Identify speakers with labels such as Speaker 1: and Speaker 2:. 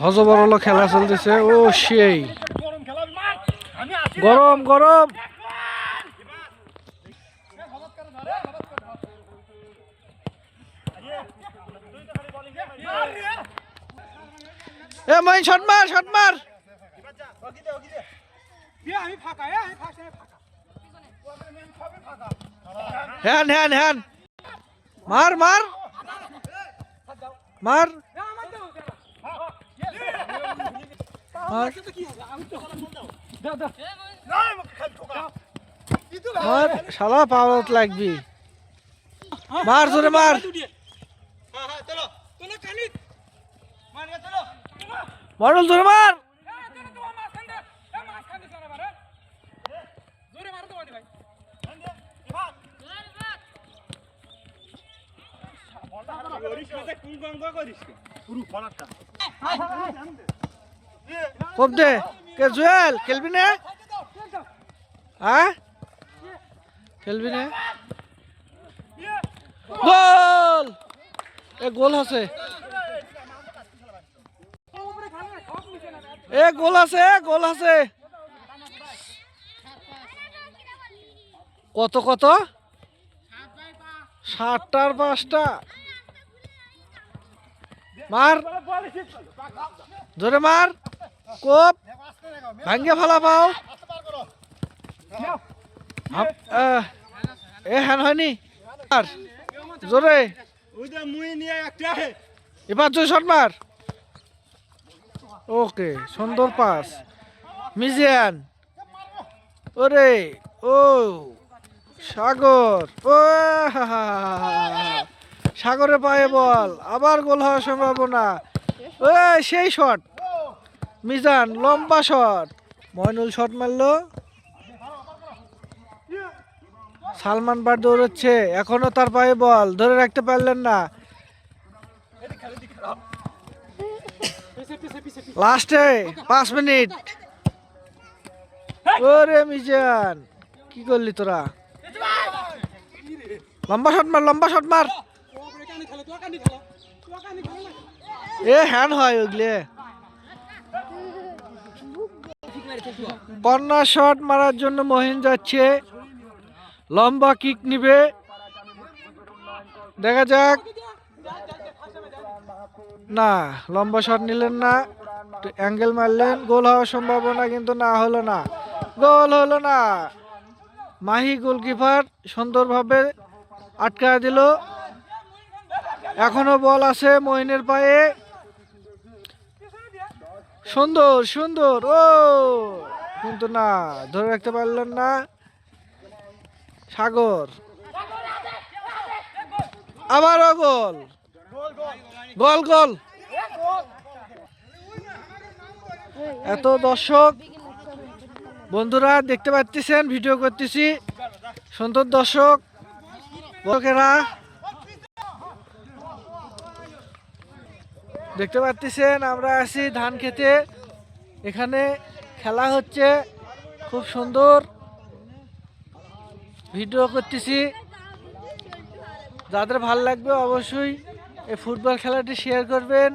Speaker 1: হজবরল খেলা চলতেছে। ও সেই গরম গরম। এ মাই শট মার শট মার। হ্যান হ্যান হ্যান মার মার মার মার শালা পাওয়াত লাগবি। মার জোরে মার। মডেল জোরে মার। কব দে কে জুয়েল খেলবি না? হ্যাঁ খেলবি না? গোল। এ গোল আছে, এ গোল আছে, গোল আছে। কত কত? 7টার 5টা। মার জোরে মার। কোপ ভাঙ্গে ফালা পাও। এ হ্যান হয়নি আর জোরে। এবার জোরে শট মার। ওকে সুন্দর পাস মিজিয়ান। ওরে ও সাগর, ও সাগরে পায়ে বল, আবার গোল হওয়ার সম্ভাবনা। সেই শট মিজান, লম্বা শট। মইনুল শট মারলো। সালমান বার দৌড়চ্ছে, এখনো তার পায়ে বল, ধরে রাখতে পারলেন না। লাস্টে 5 মিনিট। ওরে মিজান কি করলি তোরা? লম্বা শট মার, লম্বা শট মার। এ হ্যান্ড হয় ওগুলো। কর্নার শট মারার জন্য মহিন যাচ্ছে, লম্বা কিক নিবে, দেখা যাক। না লম্বা শট নিলেন না, অ্যাঙ্গেল মারলেন, গোল হওয়ার সম্ভাবনা কিন্তু না হলো না, গোল হলো না। মাহি গোলকিপার সুন্দরভাবে আটকা দিল। এখনো বল আছে মহিনের পায়ে। সুন্দর সুন্দর, ও কিন্তু না, ধরে রাখতে পারলেন না সাগর। আবারও গোল, গোল গোল। এত দর্শক বন্ধুরা দেখতে পাচ্ছেন, ভিডিও করতেছি, সুন্দর দর্শক বন্ধুরা দেখতে পাচ্ছেন। আমরা আছি ধান খেতে, এখানে খেলা হচ্ছে, খুব সুন্দর ভিডিও করতেছি। যাদের ভালো লাগবে অবশ্যই এই ফুটবল খেলাটি শেয়ার করবেন।